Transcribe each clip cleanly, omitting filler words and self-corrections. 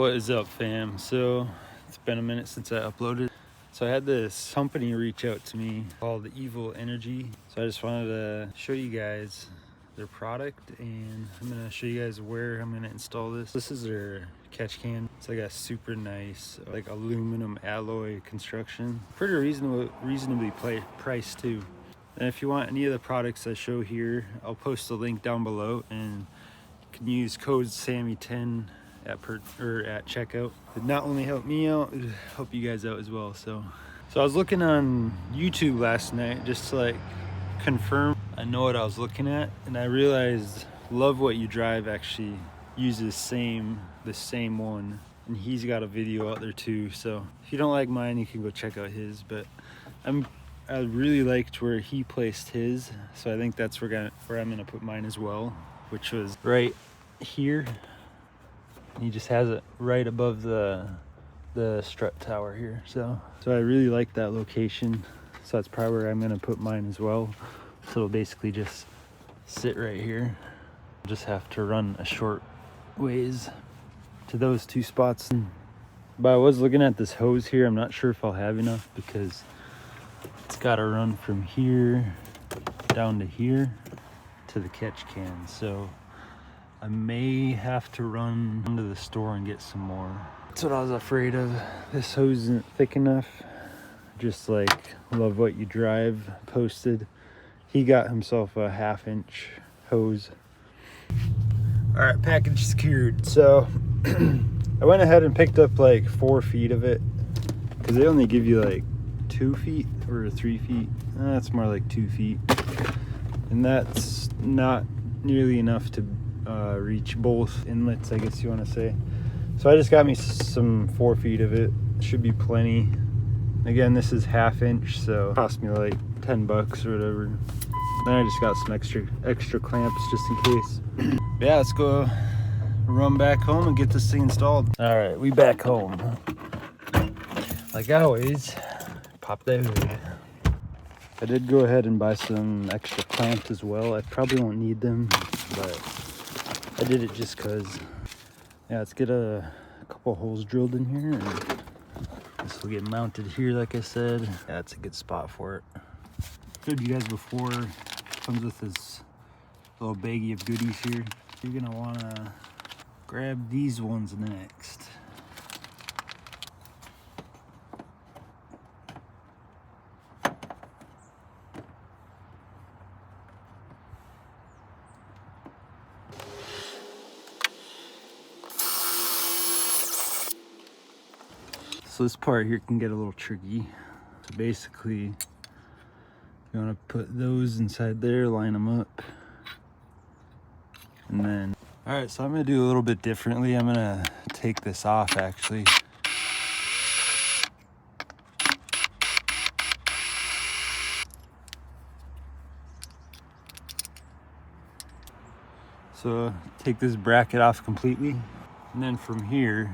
What is up, fam? So it's been a minute since I uploaded. So I had this company reach out to me called Evil Energy. So I just wanted to show you guys their product, and I'm gonna show you guys where I'm gonna install this. This is their catch can. It's like a super nice, like aluminum alloy construction. Pretty reasonably priced too. And if you want any of the products I show here, I'll post a link down below, and you can use code SAMMY10 at checkout. It not only helped me out, it helped you guys out as well. So I was looking on YouTube last night just to like confirm I know what I was looking at, and I realized Love What You Drive actually uses the same one, and he's got a video out there too. So if you don't like mine, you can go check out his. But I really liked where he placed his, so I think that's where I'm gonna put mine as well, which was right here. He just has it right above the strut tower here. So I really like that location. So that's probably where I'm gonna put mine as well. So it'll basically just sit right here. Just have to run a short ways to those two spots. But I was looking at this hose here. I'm not sure if I'll have enough because it's gotta run from here down to here to the catch can. So I may have to run to the store and get some more. That's what I was afraid of. This hose isn't thick enough. Just like Love What You Drive posted. He got himself a 1/2-inch hose. All right, package secured. So I went ahead and picked up like 4 feet of it, because they only give you like 2 feet or 3 feet. That's more like 2 feet. And that's not nearly enough to reach both inlets, I guess you want to say. So I just got me some 4 feet of it. Should be plenty. Again, this is 1/2-inch, so it cost me like $10 or whatever. Then I just got some extra clamps just in case. Yeah, let's go run back home and get this thing installed. All right, we back home. Like always, pop that hood. I did go ahead and buy some extra clamps as well. I probably won't need them, but I did it just cause. Yeah, let's get a couple holes drilled in here, and this will get mounted here like I said. Yeah, that's a good spot for it. Showed you guys before, comes with this little baggie of goodies here. You're gonna wanna grab these ones next. So this part here can get a little tricky. So basically, you want to put those inside there, line them up, and then, all right, so I'm gonna do a little bit differently. I'm gonna take this off actually. So take this bracket off completely, and then from here,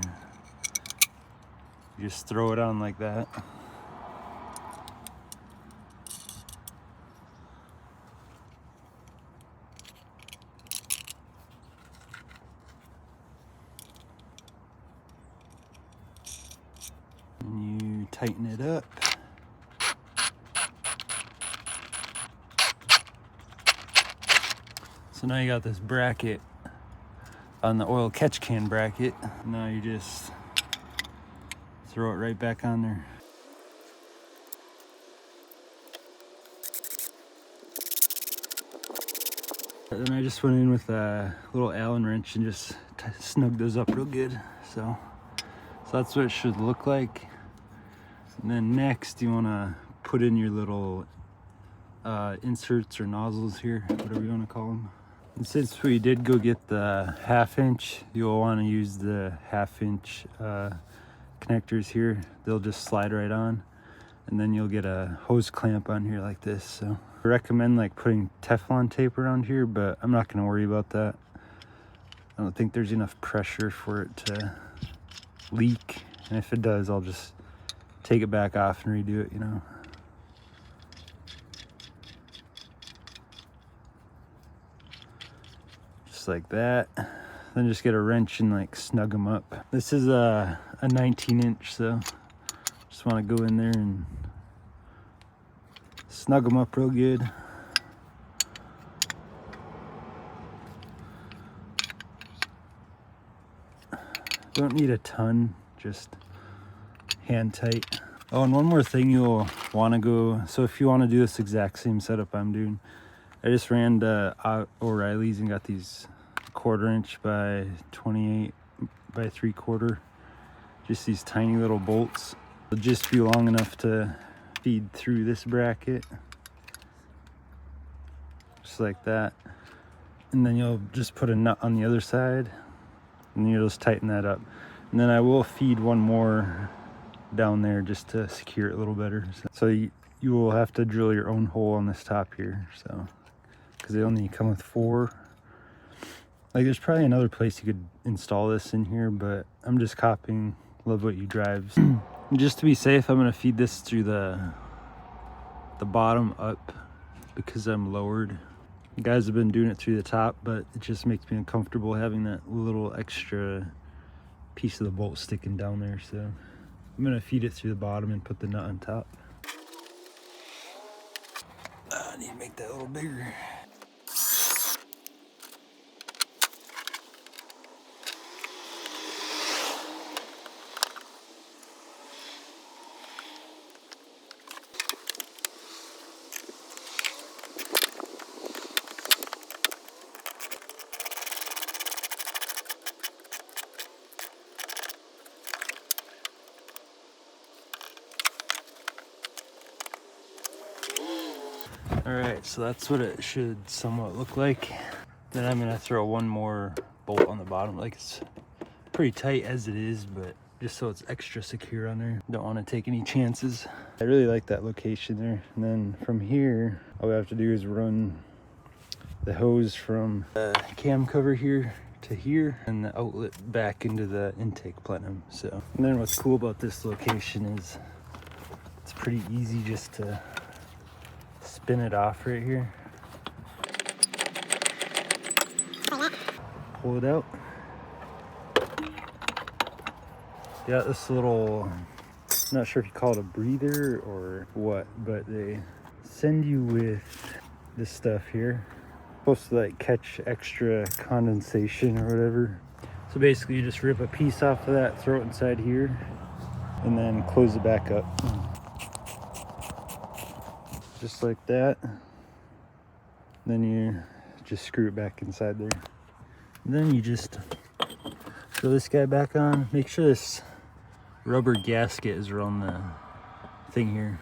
you just throw it on like that. And you tighten it up. So now you got this bracket on the oil catch can bracket. Now you just throw it right back on there. And then I just went in with a little Allen wrench and just snugged those up real good. So that's what it should look like. And then next you want to put in your little inserts or nozzles here, whatever you want to call them. And since we did go get the 1/2-inch, you'll want to use the 1/2-inch connectors here. They'll just slide right on, and then you'll get a hose clamp on here like this. So I recommend like putting Teflon tape around here, but I'm not going to worry about that. I don't think there's enough pressure for it to leak, and if it does, I'll just take it back off and redo it, you know. Just like that. then just get a wrench and like snug them up. This is a 19-inch, so just want to go in there and snug them up real good. Don't need a ton, just hand tight. Oh, and one more thing you'll want to go, so if you want to do this exact same setup I'm doing, I just ran to O'Reilly's and got these 1/4 inch by 28 by 3/4, just these tiny little bolts. They'll just be long enough to feed through this bracket, just like that. And then you'll just put a nut on the other side, and you'll just tighten that up. And then I will feed one more down there just to secure it a little better. So you will have to drill your own hole on this top here, so because they only come with 4. Like there's probably another place you could install this in here, but I'm just copying Love What You Drives. Just to be safe, I'm gonna feed this through the bottom up because I'm lowered. You guys have been doing it through the top, but it just makes me uncomfortable having that little extra piece of the bolt sticking down there. So I'm gonna feed it through the bottom and put the nut on top. I need to make that a little bigger. Alright, so that's what it should somewhat look like. Then I'm gonna throw one more bolt on the bottom. Like it's pretty tight as it is, but just so it's extra secure on there. Don't want to take any chances. I really like that location there. And then from here, all we have to do is run the hose from the cam cover here to here and the outlet back into the intake plenum. So, and then what's cool about this location is it's pretty easy just to spin it off right here. Pull it out. Yeah, this little, I'm not sure if you call it a breather or what, but they send you with this stuff here. Supposed to like catch extra condensation or whatever. So basically you just rip a piece off of that, throw it inside here, and then close it back up. Just like that. Then you just screw it back inside there. And then you just throw this guy back on. Make sure this rubber gasket is around the thing here.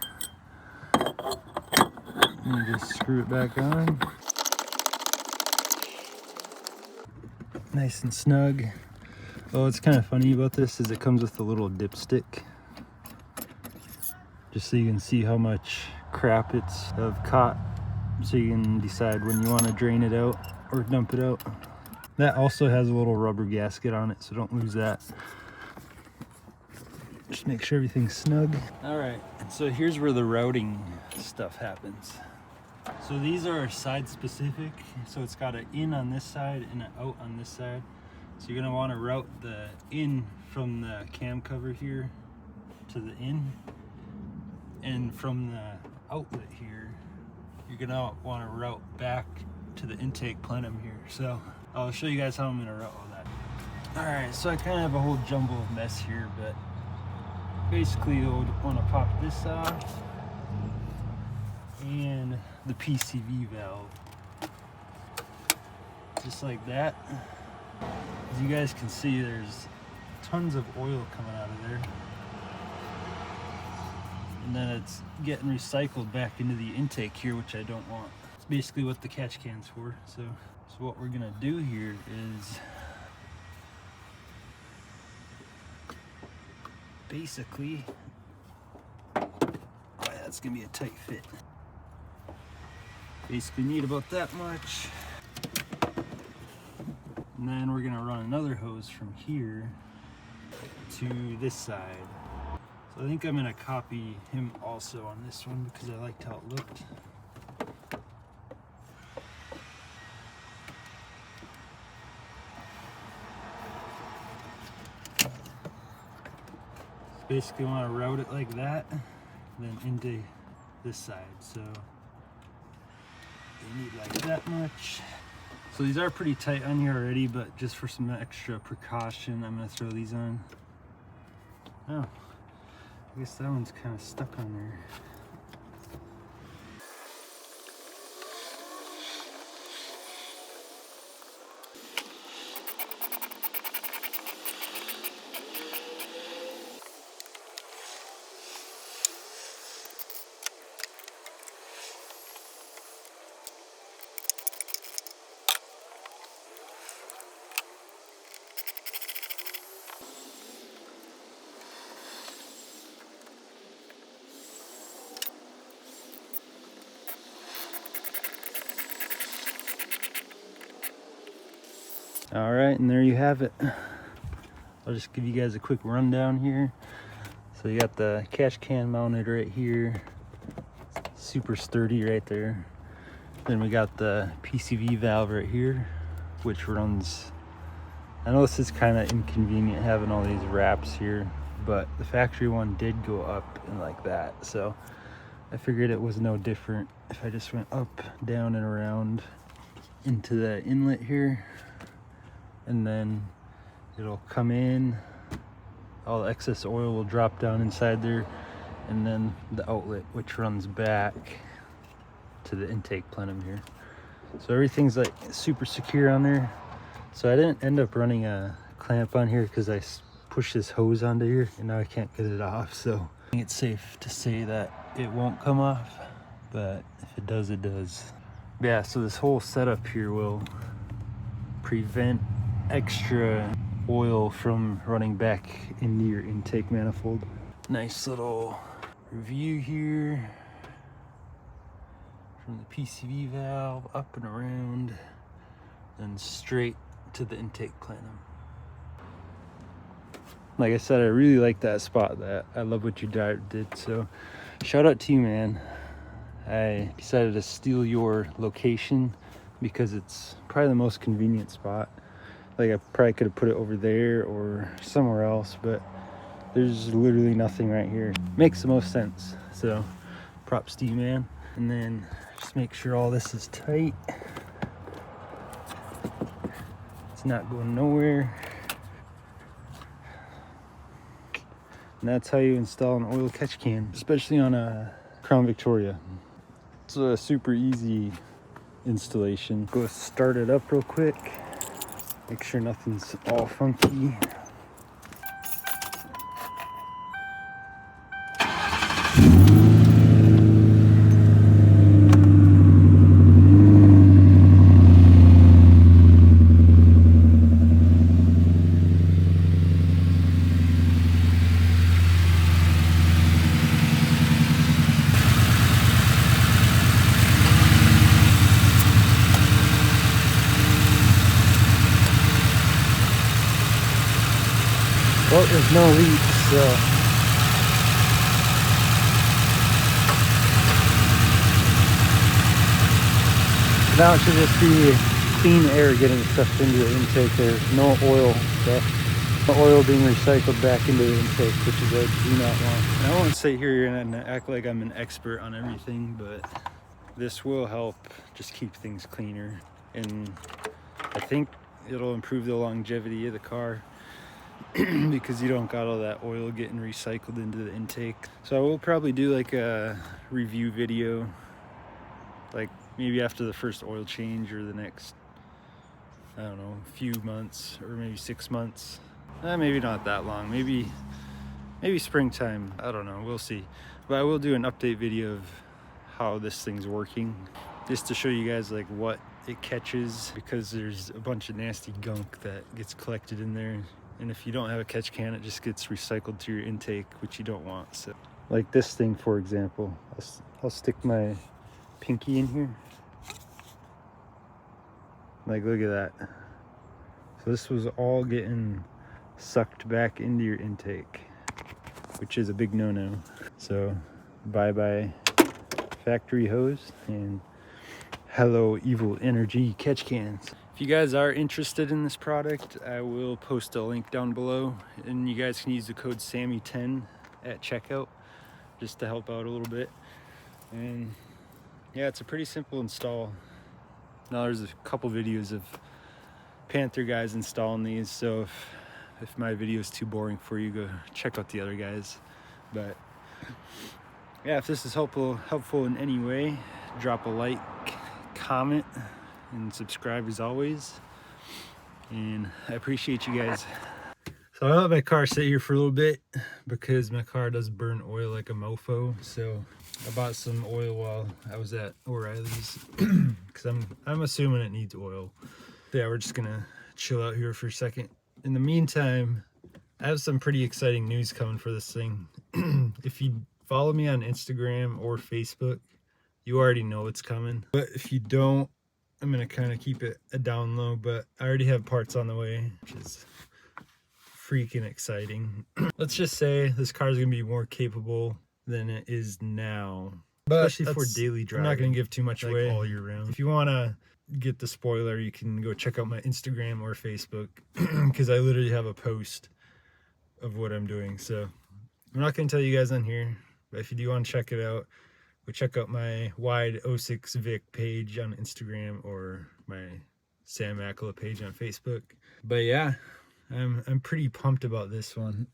And you just screw it back on. Nice and snug. Oh, what's kind of funny about this is it comes with a little dipstick. Just so you can see how much crap it's have caught, so you can decide when you want to drain it out or dump it out. That also has a little rubber gasket on it, so don't lose that. Just make sure everything's snug. All right, so here's where the routing stuff happens. So these are side specific, so it's got an in on this side and an out on this side. So you're gonna want to route the in from the cam cover here to the in, and from the outlet here, you're gonna want to route back to the intake plenum here. So I'll show you guys how I'm gonna route all that. All right, so I kind of have a whole jumble of mess here, but basically you'll want to pop this off and the PCV valve, just like that. As you guys can see, there's tons of oil coming out of there. And then it's getting recycled back into the intake here, which I don't want. It's basically what the catch can's for. So what we're gonna do here is basically, that's gonna be a tight fit. Basically need about that much. And then we're gonna run another hose from here to this side. So I think I'm gonna copy him also on this one because I liked how it looked. Basically want to route it like that, then into this side. So you need like that much. So these are pretty tight on here already, but just for some extra precaution, I'm gonna throw these on. Oh, I guess that one's kind of stuck on there. All right, and there you have it. I'll just give you guys a quick rundown here. So you got the catch can mounted right here, super sturdy right there. Then we got the PCV valve right here, which runs, I know this is kind of inconvenient having all these wraps here, but the factory one did go up and like that. So I figured it was no different if I just went up, down, and around into the inlet here. And then it'll come in, all the excess oil will drop down inside there, and then the outlet, which runs back to the intake plenum here. So everything's like super secure on there. So I didn't end up running a clamp on here because I pushed this hose onto here and now I can't get it off. So I think it's safe to say that it won't come off, but if it does, it does. Yeah, so this whole setup here will prevent extra oil from running back into your intake manifold. Nice little review here from the PCV valve up and around, then straight to the intake plenum. Like I said, I really like that spot. That I love what you did. So shout out to you, man. I decided to steal your location because it's probably the most convenient spot. Like I probably could have put it over there or somewhere else, but there's literally nothing right here. Makes the most sense. So props to you, man. And then just make sure all this is tight. It's not going nowhere. And that's how you install an oil catch can, especially on a Crown Victoria. It's a super easy installation. Go start it up real quick. Make sure nothing's all funky. Well, there's no leaks, so now it should just be clean air getting sucked into the intake. There's no oil stuff. No oil being recycled back into the intake, which is what I do not want. And I won't sit here and act like I'm an expert on everything, but this will help just keep things cleaner. And I think it'll improve the longevity of the car. Because you don't got all that oil getting recycled into the intake. So I will probably do like a review video, like maybe after the first oil change or the next, I don't know, few months or maybe 6 months. Maybe not that long, maybe springtime, I don't know, we'll see. But I will do an update video of how this thing's working, just to show you guys like what it catches, because there's a bunch of nasty gunk that gets collected in there. And if you don't have a catch can, it just gets recycled to your intake, which you don't want. So, like this thing, for example, I'll stick my pinky in here. Like, look at that. So this was all getting sucked back into your intake, which is a big no-no. So, bye-bye factory hose, and hello evil energy catch cans. If you guys are interested in this product, I will post a link down below, and you guys can use the code SAMMY10 at checkout just to help out a little bit. And yeah, it's a pretty simple install. Now there's a couple videos of Panther guys installing these, so if my video is too boring for you, go check out the other guys. But yeah, if this is helpful in any way, drop a like, comment, and subscribe as always. And I appreciate you guys. So I let my car sit here for a little bit because my car does burn oil like a mofo. So I bought some oil while I was at O'Reilly's because I'm assuming it needs oil. Yeah, we're just gonna chill out here for a second. In the meantime, I have some pretty exciting news coming for this thing. If you follow me on Instagram or Facebook, you already know what's coming. But if you don't, I'm gonna kind of keep it a down low, but I already have parts on the way, which is freaking exciting. Let's just say this car is gonna be more capable than it is now, but especially for daily driving. I'm not gonna give too much away all year round. If you wanna get the spoiler, you can go check out my Instagram or Facebook because I literally have a post of what I'm doing. So I'm not gonna tell you guys on here, but if you do want to check it out, go check out my widevicdude page on Instagram or my Sam Makala page on Facebook. But yeah, I'm pretty pumped about this one.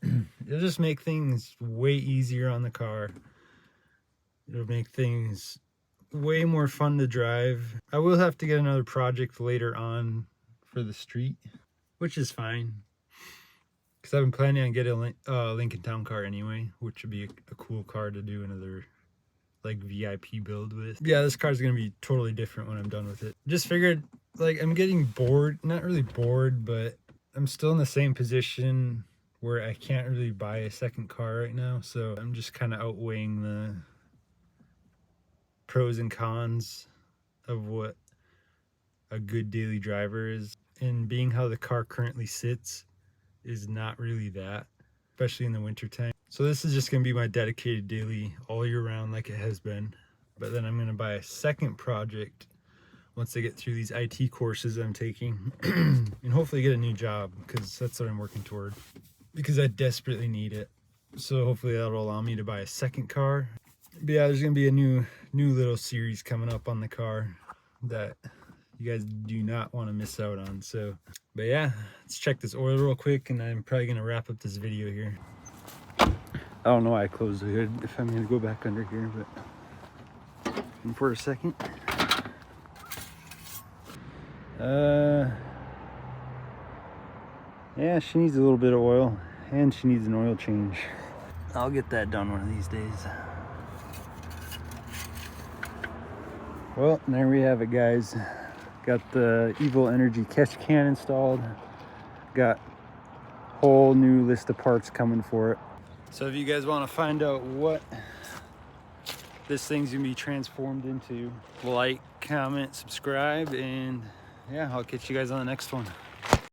It'll just make things way easier on the car. It'll make things way more fun to drive. I will have to get another project later on for the street, which is fine because I've been planning on getting a Lincoln Town car anyway, which would be a cool car to do another like VIP build with. Yeah, this car's gonna be totally different when I'm done with it. Just figured, like, I'm getting bored, not really bored, but I'm still in the same position where I can't really buy a second car right now, so I'm just kind of outweighing the pros and cons of what a good daily driver is, and being how the car currently sits is not really that, especially in the winter time. So this is just going to be my dedicated daily all year round like it has been. But then I'm going to buy a second project once I get through these IT courses I'm taking and hopefully get a new job, because that's what I'm working toward, because I desperately need it. So hopefully that'll allow me to buy a second car. But yeah, there's going to be a new little series coming up on the car that you guys do not want to miss out on. So, but yeah, let's check this oil real quick and I'm probably going to wrap up this video here. I don't know why I closed the hood, if I'm going to go back under here, but for a second. Yeah, she needs a little bit of oil and she needs an oil change. I'll get that done one of these days. Well, there we have it, guys. Got the Evil Energy catch can installed. Got a whole new list of parts coming for it. So if you guys want to find out what this thing's gonna be transformed into, like, comment, subscribe, and yeah, I'll catch you guys on the next one.